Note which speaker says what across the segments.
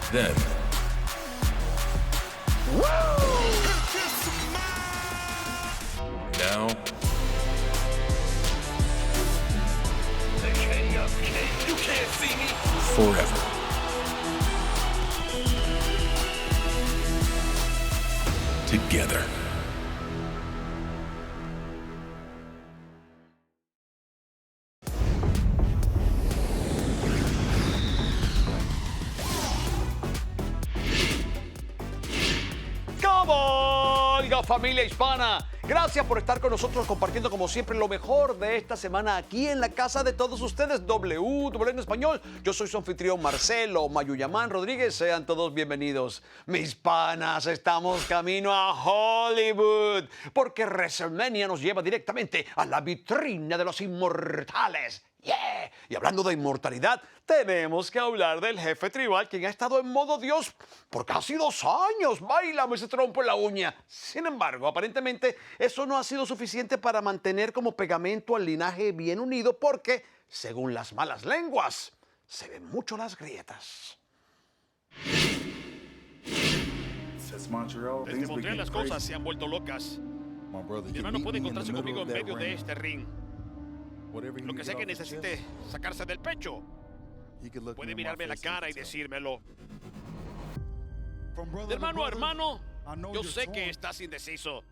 Speaker 1: Then, now,
Speaker 2: You can't see me.
Speaker 1: forever. Together.
Speaker 3: Oiga, familia hispana, gracias por estar con nosotros compartiendo como siempre lo mejor de esta semana aquí en la casa de todos ustedes, W en español. Yo soy su anfitrión Marcelo Mayuyamán Rodríguez, sean todos bienvenidos. Mis panas, estamos camino a Hollywood, porque WrestleMania nos lleva directamente a la vitrina de los inmortales. Yeah. Y hablando de inmortalidad, tenemos que hablar del jefe tribal, quien ha estado en modo Dios por casi 2 años. Báilame ese trompo en la uña. Sin embargo, aparentemente, eso no ha sido suficiente para mantener como pegamento al linaje bien unido, porque, según las malas lenguas, se ven mucho las grietas.
Speaker 4: Desde Montreal las cosas se han vuelto locas. Mi hermano puede encontrarse conmigo en medio de este ring. Lo que sea que necesite sacarse del pecho, puede mirarme a la cara y decírmelo. De hermano a hermano, yo sé que estás indeciso.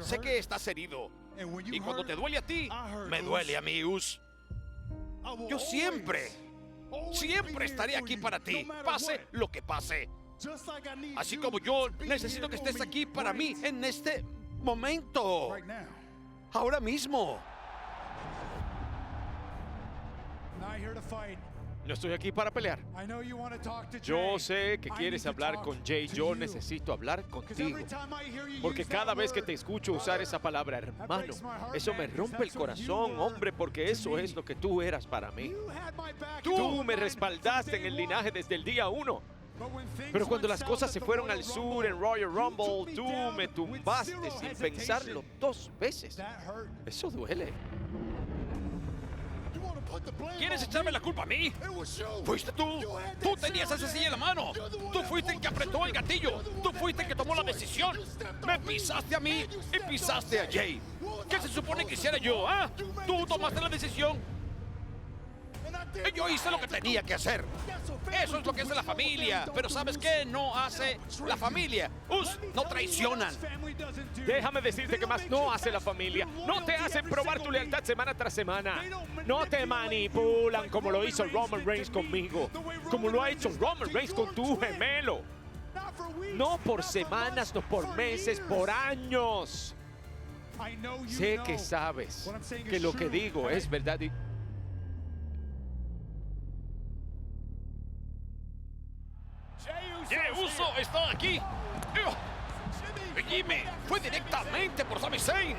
Speaker 4: Sé que estás herido. Y cuando te duele a ti, me duele a mí, Us. Yo siempre estaré aquí para ti, pase lo que pase. Así como yo necesito que estés aquí para mí en este momento. Ahora mismo.
Speaker 5: No estoy aquí para pelear. Yo sé que quieres hablar con Jay. Yo necesito hablar contigo. Porque cada vez que te escucho usar esa palabra, hermano, eso me rompe el corazón, hombre, porque eso es lo que tú eras para mí. Tú me respaldaste en el linaje desde el día 1. Pero cuando las cosas se fueron al sur en Royal Rumble, tú me tumbaste sin pensarlo 2 veces. Eso duele.
Speaker 4: ¿Quieres echarme la culpa a mí? ¿Fuiste tú? Tú tenías esa silla en la mano. Tú fuiste el que apretó el gatillo. Tú fuiste el que tomó la decisión. Me pisaste a mí y pisaste a Jay. ¿Qué se supone que hiciera yo, ah? Tú tomaste la decisión. Yo hice lo que tenía que hacer. Eso es lo que hace la familia. Pero ¿sabes qué? No hace la familia. No traicionan.
Speaker 5: Déjame decirte que más no hace la familia. No te hacen probar tu lealtad semana tras semana. No te manipulan como lo hizo Roman Reigns conmigo. Como lo ha hecho Roman Reigns con tu gemelo. No por semanas, no por meses, por años. Sé que sabes que lo que digo es verdad y...
Speaker 4: Jey Uso está aquí. Jimmy fue directamente por Sami Zayn.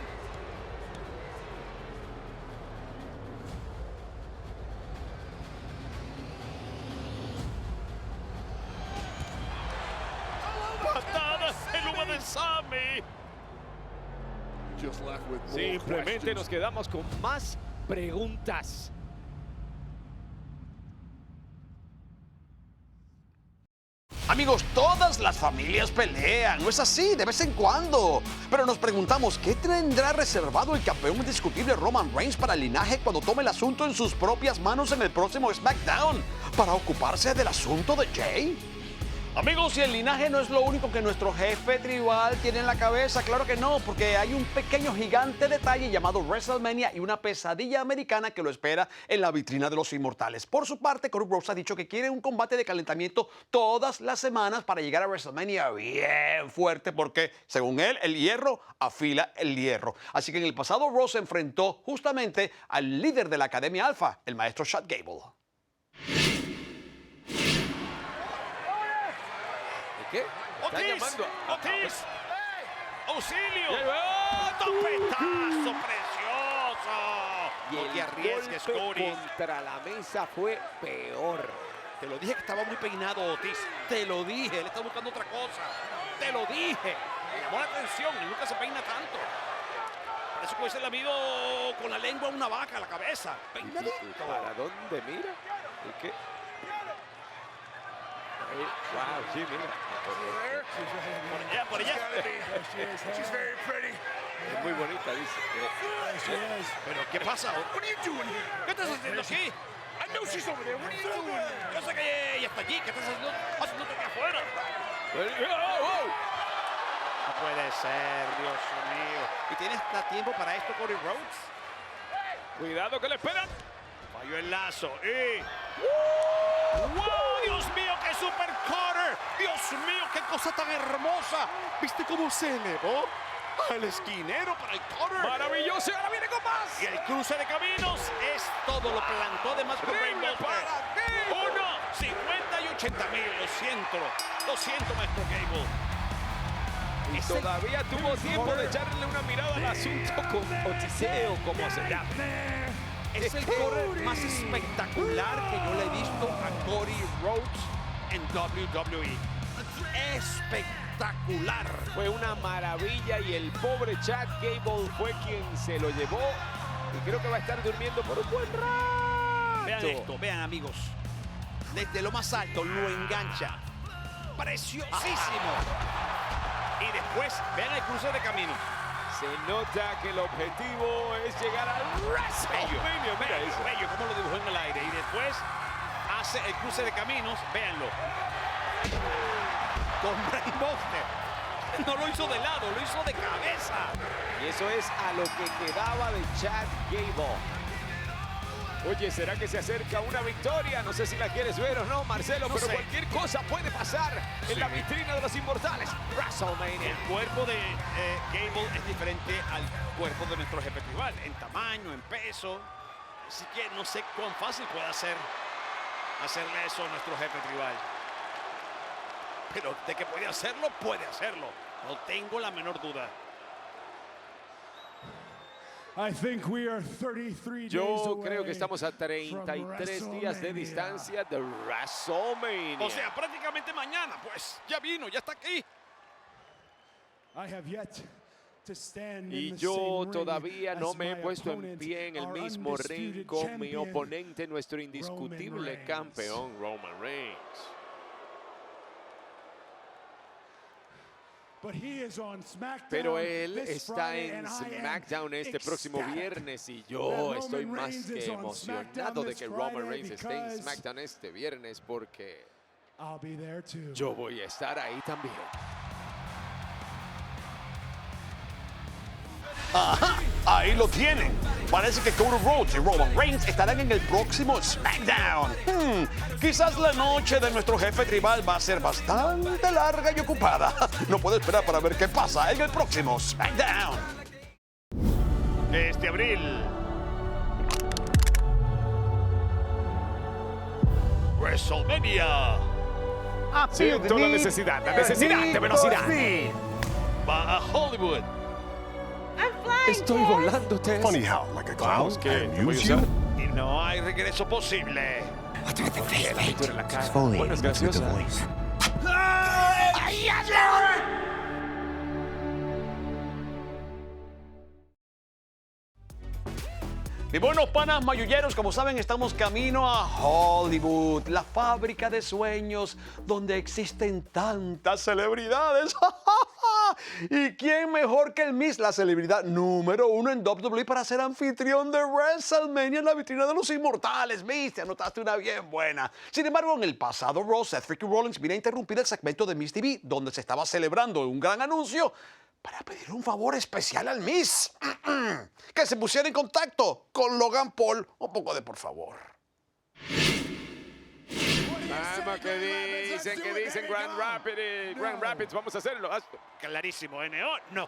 Speaker 4: Patada en uno de Sami.
Speaker 5: Simplemente nos quedamos con más preguntas.
Speaker 3: Amigos, todas las familias pelean, ¿no es así? De vez en cuando. Pero nos preguntamos, ¿qué tendrá reservado el campeón indiscutible Roman Reigns para el linaje cuando tome el asunto en sus propias manos en el próximo SmackDown? ¿Para ocuparse del asunto de Jay? Amigos, y el linaje no es lo único que nuestro jefe tribal tiene en la cabeza. Claro que no, porque hay un pequeño gigante detalle llamado WrestleMania y una pesadilla americana que lo espera en la vitrina de los inmortales. Por su parte, Cody Rhodes ha dicho que quiere un combate de calentamiento todas las semanas para llegar a WrestleMania bien fuerte, porque, según él, el hierro afila el hierro. Así que en el pasado Raw se enfrentó justamente al líder de la Academia Alpha, el maestro Chad Gable.
Speaker 5: ¿Qué?
Speaker 4: ¡Otis!
Speaker 5: llamando a...
Speaker 4: ¡Otis! ¡Auxilio! ¡Topetazo precioso!
Speaker 5: Y
Speaker 4: No te arriesgues,
Speaker 5: golpe
Speaker 4: Cody.
Speaker 5: contra la mesa fue peor.
Speaker 4: Te lo dije que estaba muy peinado, Otis. Te lo dije. Él está buscando otra cosa. Te lo dije. Me llamó la atención y nunca se peina tanto. Parece que hubiese lamido con la lengua una vaca a la cabeza. Peinadito.
Speaker 5: ¿Para dónde mira? ¿Y qué? Wow, sí, mira.
Speaker 4: Por allá.
Speaker 2: She's very pretty.
Speaker 5: Es muy bonita, dice.
Speaker 4: Pero, ¿qué pasa?
Speaker 2: What are you doing here?
Speaker 4: ¿Qué estás haciendo aquí?
Speaker 2: I know she's over there. What are you doing?
Speaker 4: Yo sé que ella está allí. ¿Qué estás haciendo aquí afuera?
Speaker 5: ¡Oh!
Speaker 4: No puede ser, Dios mío. ¿Y tienes tiempo para esto, Cody Rhodes?
Speaker 5: Cuidado que le esperan.
Speaker 4: Falló el lazo y... ¡Wow! ¡Dios mío, qué super cutter! ¡Dios mío, qué cosa tan hermosa! ¿Viste cómo se elevó al esquinero para el cutter?
Speaker 5: Maravilloso. Y ahora viene con más.
Speaker 4: Y el cruce de caminos es todo. Lo plantó además con
Speaker 5: Terrible
Speaker 4: Rainbow.
Speaker 5: para Gable.
Speaker 4: 1, 50 y 80 mil. Lo siento, maestro Gable.
Speaker 5: Y todavía tuvo tiempo de echarle una mirada al asunto con Otiseo, como se llama.
Speaker 4: Es el correr más espectacular que yo le he visto a Cody Rhodes en WWE. Espectacular.
Speaker 5: Fue una maravilla y el pobre Chad Gable fue quien se lo llevó. Y creo que va a estar durmiendo por un buen rato.
Speaker 4: Vean esto, vean amigos. Desde lo más alto lo engancha. Preciosísimo. Y después, vean el cruce de camino.
Speaker 5: Se nota que el objetivo es llegar al WrestleMania. Mira eso.
Speaker 4: Bello, como lo dibujó en el aire. Y después hace el cruce de caminos. Véanlo. Con Brainbuster. No lo hizo de lado, lo hizo de cabeza.
Speaker 5: Y eso es a lo que quedaba de Chad Gable. Oye, ¿será que se acerca una victoria? No sé si la quieres ver o no, Marcelo,
Speaker 4: No
Speaker 5: pero
Speaker 4: sé.
Speaker 5: cualquier cosa puede pasar en la vitrina de los inmortales. WrestleMania.
Speaker 4: El cuerpo de Gable es diferente al cuerpo de nuestro jefe tribal. En tamaño, en peso. Así que no sé cuán fácil puede hacerle eso a nuestro jefe tribal. Pero de que puede hacerlo, puede hacerlo. No tengo la menor duda.
Speaker 6: I think we are 33 days
Speaker 5: Yo
Speaker 6: away
Speaker 5: creo que estamos a 33 días de distancia de WrestleMania.
Speaker 4: O sea, prácticamente mañana, pues. Ya vino, ya está aquí.
Speaker 6: I have yet to stand
Speaker 5: Y
Speaker 6: in the
Speaker 5: yo
Speaker 6: same ring
Speaker 5: todavía no
Speaker 6: as
Speaker 5: me he
Speaker 6: my
Speaker 5: puesto en
Speaker 6: opponent,
Speaker 5: pie en el
Speaker 6: our
Speaker 5: mismo ring
Speaker 6: undisputed
Speaker 5: con mi
Speaker 6: champion,
Speaker 5: oponente, nuestro indiscutible
Speaker 6: Reigns.
Speaker 5: campeón Roman Reigns.
Speaker 6: But he is on SmackDown
Speaker 5: Pero él
Speaker 6: this
Speaker 5: está
Speaker 6: Friday,
Speaker 5: en
Speaker 6: and I am
Speaker 5: SmackDown este próximo
Speaker 6: ecstatic
Speaker 5: viernes y
Speaker 6: that
Speaker 5: yo
Speaker 6: Roman
Speaker 5: estoy más
Speaker 6: Reigns
Speaker 5: que
Speaker 6: is on
Speaker 5: emocionado
Speaker 6: SmackDown
Speaker 5: de
Speaker 6: this
Speaker 5: que Roman
Speaker 6: Friday
Speaker 5: Reigns esté en
Speaker 6: because
Speaker 5: SmackDown este viernes porque
Speaker 6: I'll be there too.
Speaker 5: yo voy a estar ahí también.
Speaker 3: Ajá, ahí lo tienen. Parece que Cody Rhodes y Roman Reigns estarán en el próximo SmackDown. Quizás la noche de nuestro jefe tribal va a ser bastante larga y ocupada. No puedo esperar para ver qué pasa en el próximo SmackDown.
Speaker 4: Este abril. WrestleMania.
Speaker 5: Siento la necesidad de velocidad.
Speaker 4: Va a Hollywood.
Speaker 5: Estoy volando, Tess.
Speaker 1: Funny how, like a clown,
Speaker 5: Vamos, que
Speaker 1: can
Speaker 5: te voy a
Speaker 1: use you.
Speaker 5: usar.
Speaker 4: Y no hay regreso posible.
Speaker 5: Tú eres la cara. Bueno, es graciosa.
Speaker 3: Y bueno, panas mayulleros, como saben, estamos camino a Hollywood, la fábrica de sueños donde existen tantas celebridades. ¿Y quién mejor que el Miz, la celebridad número 1 en WWE, para ser anfitrión de WrestleMania en la vitrina de los inmortales? Miz, te anotaste una bien buena. Sin embargo, en el pasado Raw, Seth Freaking Rollins vino a interrumpir el segmento de Miz TV, donde se estaba celebrando un gran anuncio, para pedir un favor especial al Miz. Que se pusiera en contacto con Logan Paul. Un poco de por favor.
Speaker 5: Vamos, que dicen Grand Rapids, vamos a hacerlo.
Speaker 4: Clarísimo, NO, no.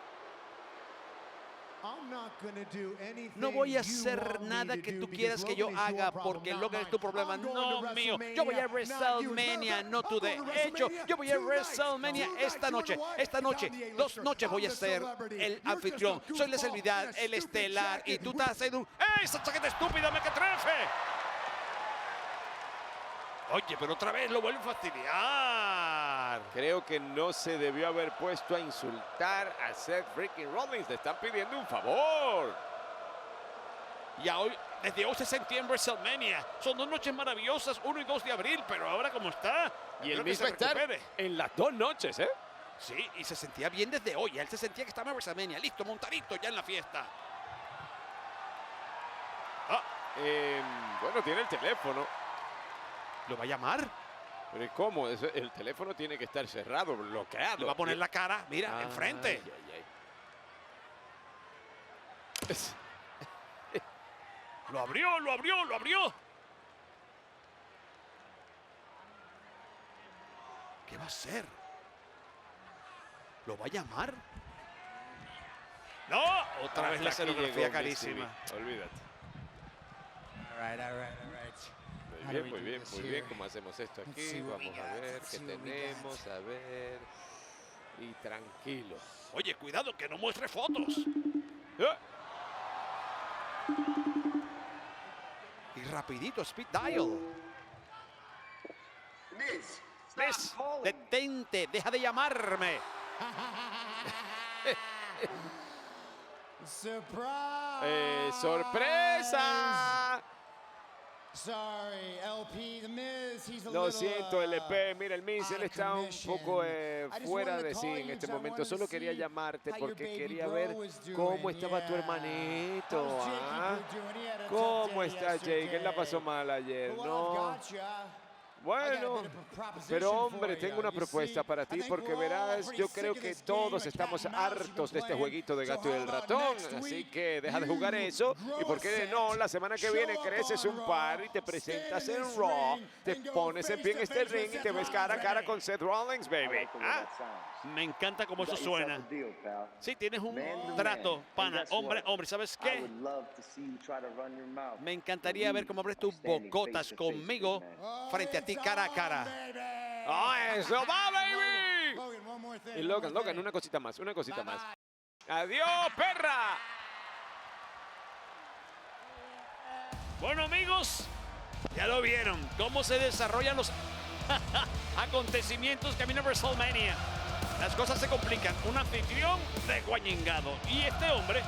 Speaker 6: I'm not gonna do anything
Speaker 4: No voy a
Speaker 6: you
Speaker 4: hacer
Speaker 6: want me
Speaker 4: nada
Speaker 6: to
Speaker 4: que
Speaker 6: do
Speaker 4: tú
Speaker 6: because
Speaker 4: quieras que yo
Speaker 6: Logan is your
Speaker 4: haga
Speaker 6: problem,
Speaker 4: porque
Speaker 6: not
Speaker 4: Logan es
Speaker 6: mine.
Speaker 4: tu problema,
Speaker 6: I'm going
Speaker 4: no
Speaker 6: to
Speaker 4: mío. Yo voy a WrestleMania, no tú. De hecho, yo voy a WrestleMania esta noche. Esta noche, 2 noches voy a ser el anfitrión. Soy la celebridad, el estelar, y tú estás haciendo un... ¡Ey, esa chaqueta estúpida, me que trefe! Oye, pero otra vez lo vuelvo a fastidiar.
Speaker 5: Creo que no se debió haber puesto a insultar a Seth Freaking Rollins. Le están pidiendo un favor.
Speaker 4: Y Desde hoy se sentía en WrestleMania. Son 2 noches maravillosas, 1 y 2 de abril, pero ahora como está.
Speaker 5: Y
Speaker 4: espero
Speaker 5: él
Speaker 4: que
Speaker 5: mismo
Speaker 4: se
Speaker 5: estar
Speaker 4: recupere.
Speaker 5: en las 2 noches, ¿eh?
Speaker 4: Sí, y se sentía bien desde hoy. Él se sentía que estaba en WrestleMania, listo, montadito ya en la fiesta.
Speaker 5: Bueno, tiene el teléfono.
Speaker 4: ¿Lo va a llamar?
Speaker 5: Pero ¿y cómo? El teléfono tiene que estar cerrado, bloqueado.
Speaker 4: Le va a poner la cara, mira, enfrente.
Speaker 5: Ay, ay, ay.
Speaker 4: Lo abrió, lo abrió, lo abrió. ¿Qué va a hacer? ¿Lo va a llamar? No, otra vez la
Speaker 5: Hasta aquí
Speaker 4: escenografía
Speaker 5: llegó
Speaker 4: carísima.
Speaker 5: Miss TV, olvídate.
Speaker 6: All right.
Speaker 5: Muy bien. ¿Cómo hacemos esto aquí? Vamos a ver qué tenemos, a ver. Y tranquilo.
Speaker 4: Oye, cuidado que no muestre fotos. Y rapidito, speed dial. Miss, detente, deja de llamarme.
Speaker 6: Surprise!
Speaker 5: ¡Sorpresa!
Speaker 6: Sorry, LP, The Miz, he's a
Speaker 5: Lo
Speaker 6: little,
Speaker 5: siento, LP. Mira, el Miz,
Speaker 6: out
Speaker 5: él
Speaker 6: of
Speaker 5: está un
Speaker 6: commission.
Speaker 5: poco
Speaker 6: I just
Speaker 5: fuera
Speaker 6: wanted
Speaker 5: de
Speaker 6: to
Speaker 5: sí
Speaker 6: call
Speaker 5: en
Speaker 6: you
Speaker 5: este
Speaker 6: 'cause I
Speaker 5: momento.
Speaker 6: wanted to
Speaker 5: Solo quería
Speaker 6: see
Speaker 5: llamarte
Speaker 6: how your
Speaker 5: porque
Speaker 6: baby
Speaker 5: quería
Speaker 6: bro
Speaker 5: ver
Speaker 6: was doing.
Speaker 5: cómo estaba tu
Speaker 6: Yeah.
Speaker 5: hermanito.
Speaker 6: How's Jakey
Speaker 5: ¿Ah?
Speaker 6: Boo doing? He had a tough
Speaker 5: ¿Cómo
Speaker 6: day
Speaker 5: está Jake? Él la pasó
Speaker 6: yesterday.
Speaker 5: mal ayer,
Speaker 6: Well,
Speaker 5: ¿no?
Speaker 6: I've got ya.
Speaker 5: Bueno, pero hombre, tengo una propuesta para ti porque verás, yo creo que todos estamos hartos de este jueguito de gato y el ratón, así que deja de jugar eso y por qué no, la semana que viene creces un par y te presentas en Raw, te pones en pie en este ring y te ves cara a cara con Seth Rollins, baby. ¿Ah?
Speaker 4: Me encanta cómo eso suena. Sí, tienes un trato, pana, hombre, hombre, ¿sabes qué? Me encantaría ver cómo abres tus bocotas conmigo frente a ti cara a cara.
Speaker 5: ¡Ah, eso va, baby!
Speaker 6: Logan, one more thing.
Speaker 5: Y Logan, una cosita más, ¡Adiós, perra!
Speaker 4: Bueno, amigos, ya lo vieron, cómo se desarrollan los acontecimientos camino a WrestleMania. Las cosas se complican. Un anfitrión desguañingado. Y este hombre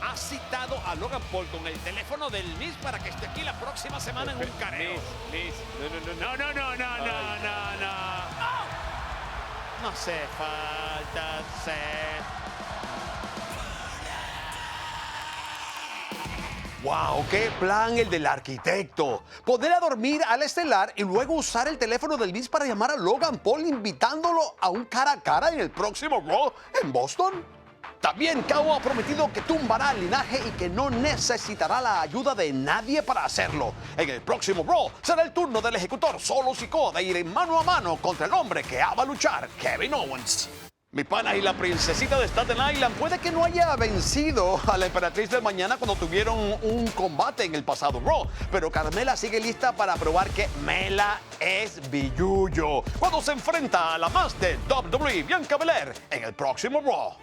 Speaker 4: ha citado a Logan Paul con el teléfono del Miz para que esté aquí la próxima semana en un careo.
Speaker 5: Liz,
Speaker 4: No. No hace falta ser.
Speaker 3: ¡Wow! ¡Qué plan el del arquitecto! Poder a dormir al estelar y luego usar el teléfono del Miz para llamar a Logan Paul invitándolo a un cara a cara en el próximo Raw en Boston. También KO ha prometido que tumbará el linaje y que no necesitará la ayuda de nadie para hacerlo. En el próximo Raw será el turno del ejecutor Solo Sikoa de ir en mano a mano contra el hombre que va a luchar, Kevin Owens. Mi pana y la princesita de Staten Island puede que no haya vencido a la emperatriz del mañana cuando tuvieron un combate en el pasado Raw, pero Carmela sigue lista para probar que Mela es billullo cuando se enfrenta a la más de WWE, Bianca Belair, en el próximo Raw.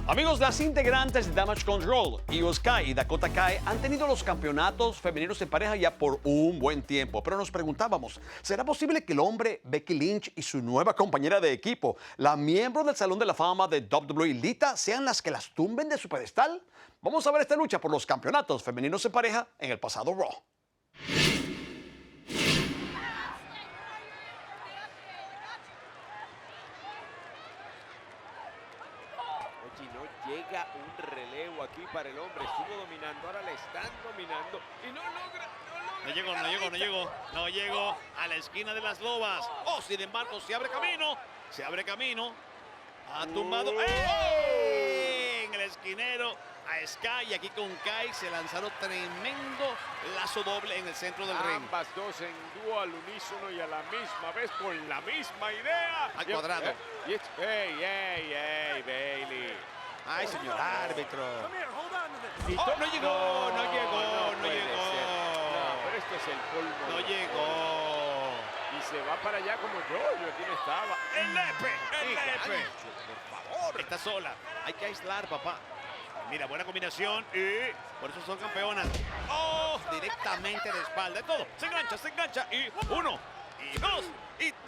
Speaker 3: Amigos, las integrantes de Damage Control, Io Sky y Dakota Kai han tenido los campeonatos femeninos en pareja ya por un buen tiempo, pero nos preguntábamos, ¿será posible que el hombre Becky Lynch y su nueva compañera de equipo, la miembro del Salón de la Fama de WWE, Lita, sean las que las tumben de su pedestal? Vamos a ver esta lucha por los campeonatos femeninos en pareja en el pasado Raw.
Speaker 5: llega un relevo aquí para el hombre. Estuvo dominando, ahora le están dominando y no logra.
Speaker 4: No llegó a la esquina de las lobas. Oh, sin embargo, se abre camino. Ha tumbado en el esquinero a Sky, y aquí con Kai se lanzaron tremendo lazo doble en el centro del ring.
Speaker 5: Ambas dos en dúo al unísono y a la misma vez con la misma idea.
Speaker 4: Al cuadrado.
Speaker 5: ¡Ey, Bailey!
Speaker 4: Ay, señor árbitro.
Speaker 5: Oh,
Speaker 4: no llegó.
Speaker 5: puede ser. No, pero esto es el colmo.
Speaker 4: No llegó.
Speaker 5: Y se va para allá como yo aquí no estaba.
Speaker 4: El lepe.
Speaker 5: Por favor.
Speaker 4: Está sola. Hay que aislar, papá. Mira, buena combinación y por eso son campeonas. ¡Oh! Directamente de espalda. Todo. Se engancha. Y 1, y 2, y 3.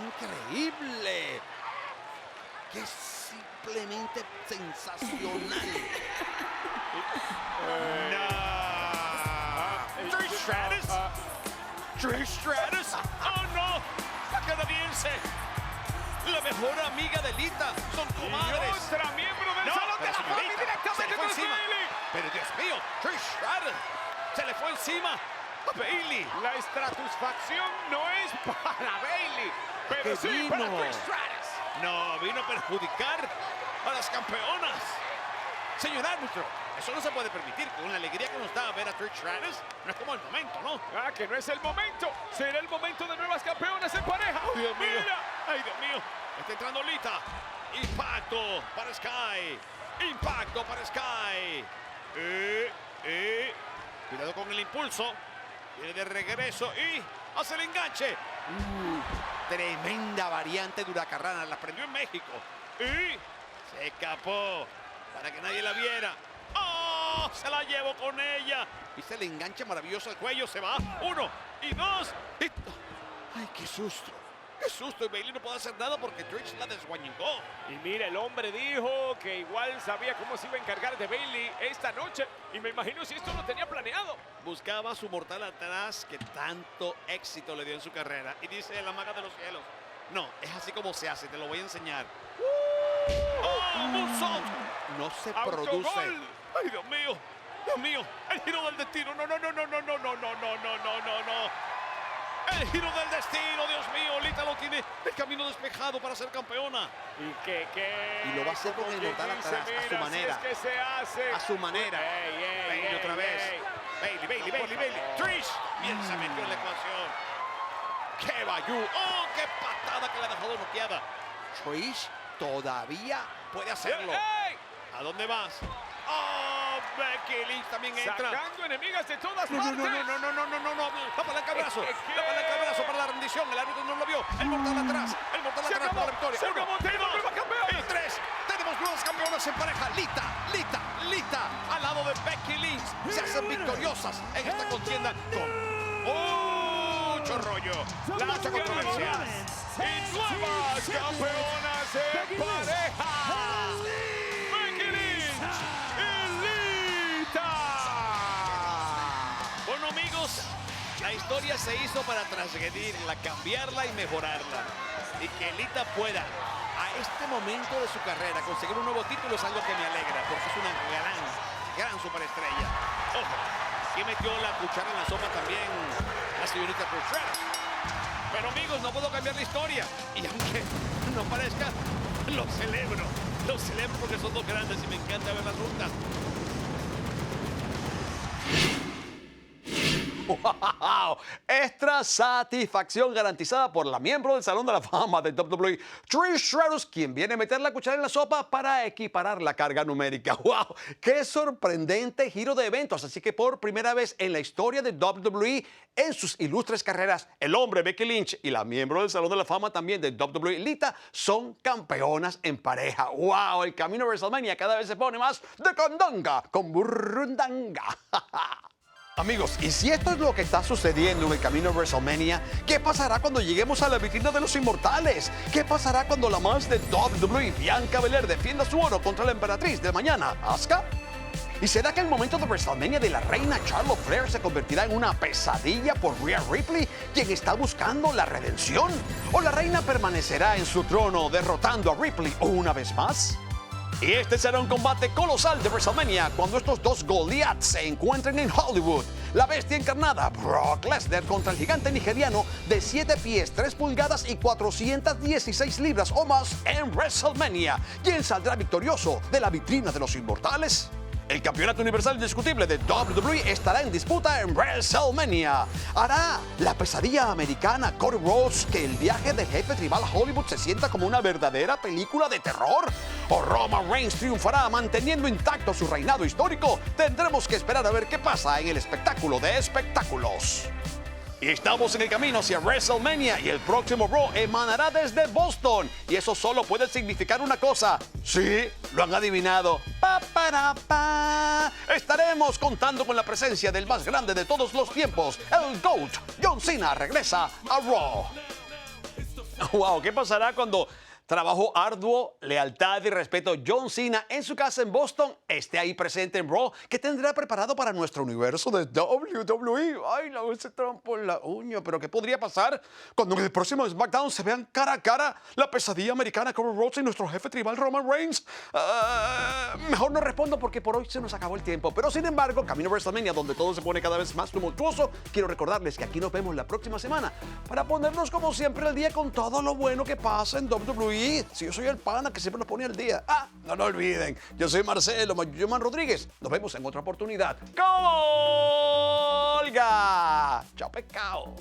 Speaker 4: ¡Increíble! ¡Qué simplemente sensacional! Trish Stratus. ¡Oh, no! ¡La canadiense! La mejor amiga de Lita. Son comadres.
Speaker 5: Y otra miembro del Salón de la Fama
Speaker 4: se
Speaker 5: directamente
Speaker 4: le fue
Speaker 5: con
Speaker 4: encima.
Speaker 5: Bailey.
Speaker 4: Pero Dios mío, Trish Stratus se le fue encima a Bailey.
Speaker 5: La estratusfacción no es para Bailey, pero
Speaker 4: ¿Qué
Speaker 5: sí
Speaker 4: vino?
Speaker 5: para Trish Stratus.
Speaker 4: No, vino a perjudicar a las campeonas. Señor árbitro, eso no se puede permitir. Con la alegría que nos da ver a Trish Stratus, no es como el momento, ¿no?
Speaker 5: Ah, que no es el momento. Será el momento de nuevas campeonas en pareja.
Speaker 4: Dios mío.
Speaker 5: Mira.
Speaker 4: Ay, Dios mío. Está entrando Lita. Impacto para Sky. Cuidado con el impulso. Viene de regreso y hace el enganche. Tremenda variante de Huracarrana. La prendió en México. Y se escapó para que nadie la viera. ¡Oh! Se la llevó con ella. Y se le engancha maravilloso al cuello. Se va. 1 y 2. ¡Ay, qué susto! ¡Qué susto! Y Bailey no puede hacer nada porque Trish la desguañingó.
Speaker 5: Y mira, el hombre dijo que igual sabía cómo se iba a encargar de Bailey esta noche. Y me imagino si esto lo tenía planeado.
Speaker 4: Buscaba su mortal atrás que tanto éxito le dio en su carrera. Y dice la maga de los cielos. No, es así como se hace, te lo voy a enseñar. ¡Oh, moonsault! No se produce.
Speaker 5: ¡Autogol!
Speaker 4: ¡Ay, Dios mío! ¡Dios mío! ¡El giro del destino! ¡No! ¡El giro del destino! ¡Dios mío! Lita lo tiene el camino despejado para ser campeona.
Speaker 5: Y
Speaker 4: lo va a hacer con el mortal atrás, a su manera.
Speaker 5: Si es que se hace.
Speaker 4: A su manera. Bailey otra vez. Bailey. Trish. Bien se metió en la ecuación. ¡Qué bayú! ¡Oh, qué patada que la ha dejado noqueada! Trish todavía puede hacerlo.
Speaker 5: ¡Ey!
Speaker 4: ¿A dónde vas? ¡Oh, Becky Lynch también entra!
Speaker 5: Sacando enemigas de todas
Speaker 4: No.
Speaker 5: partes.
Speaker 4: La palanca al brazo. La palanca al brazo para la rendición. El árbitro no lo vio. El mortal atrás para la victoria.
Speaker 5: Se acabó. Tenemos nueva campeona.
Speaker 4: Y 3. Tenemos nuevas campeonas en pareja. Lita. Al lado de Becky Lynch. Se hacen victoriosas en esta contienda con mucho rollo. Mucha controversia.
Speaker 5: Y nuevas campeonas en pareja. Becky Lynch y Lita.
Speaker 4: Bueno, amigos, la historia se hizo para transgredirla, cambiarla y mejorarla. Y que Lita pueda, a este momento de su carrera, conseguir un nuevo título es algo que me alegra, porque es una gran superestrella. Ojo, aquí metió la cuchara en la sopa también la señorita Trish Stratus. Pero amigos, no puedo cambiar la historia. Y aunque no parezca, lo celebro porque son dos grandes y me encanta ver las rutas. ¡Wow! Extra satisfacción garantizada por la miembro del Salón de la Fama de WWE, Trish Stratus, quien viene a meter la cuchara en la sopa para equiparar la carga numérica. ¡Wow! ¡Qué sorprendente giro de eventos! Así que por primera vez en la historia de WWE, en sus ilustres carreras, el hombre Becky Lynch y la miembro del Salón de la Fama también de WWE, Lita, son campeonas en pareja. ¡Wow! El camino a WrestleMania cada vez se pone más de condonga con burrundanga. Amigos, y si esto es lo que está sucediendo en el camino a WrestleMania, ¿qué pasará cuando lleguemos a la vitrina de los inmortales? ¿Qué pasará cuando la más de WWE, Bianca Belair, defienda su oro contra la emperatriz de mañana, Asuka?
Speaker 3: ¿Y será que el momento de WrestleMania de la reina Charlotte Flair se convertirá en una pesadilla por Rhea Ripley, quien está buscando la redención? ¿O la reina permanecerá en su trono derrotando a Ripley una vez más? Y este será un combate colosal de WrestleMania cuando estos dos Goliaths se encuentren en Hollywood. La bestia encarnada, Brock Lesnar, contra el gigante nigeriano de 7 pies, 3 pulgadas y 416 libras o más en WrestleMania. ¿Quién saldrá victorioso de la vitrina de los inmortales? El campeonato universal indiscutible de WWE estará en disputa en WrestleMania. ¿Hará la pesadilla americana Cody Rhodes que el viaje del jefe tribal a Hollywood se sienta como una verdadera película de terror? ¿O Roman Reigns triunfará manteniendo intacto su reinado histórico? Tendremos que esperar a ver qué pasa en el espectáculo de espectáculos. Y estamos en el camino hacia WrestleMania y el próximo Raw emanará desde Boston. Y eso solo puede significar una cosa. Sí, lo han adivinado. Estaremos contando con la presencia del más grande de todos los tiempos, el GOAT. John Cena regresa a Raw. Wow, ¿qué pasará cuando trabajo arduo, lealtad y respeto John Cena en su casa en Boston esté ahí presente en Raw? ¿Qué tendrá preparado para nuestro universo de WWE? Ay, ese trompo en la uña. ¿Pero qué podría pasar cuando en el próximo SmackDown se vean cara a cara la pesadilla americana Cody Rhodes y nuestro jefe tribal Roman Reigns? Mejor no respondo porque por hoy se nos acabó el tiempo. Pero sin embargo, camino a WrestleMania, donde todo se pone cada vez más tumultuoso, quiero recordarles que aquí nos vemos la próxima semana para ponernos como siempre al día con todo lo bueno que pasa en WWE. Si yo soy el pana que siempre nos pone al día. No lo olviden. Yo soy Marcelo Mayuman Rodríguez. Nos vemos en otra oportunidad. ¡Colga! ¡Chao, pescado!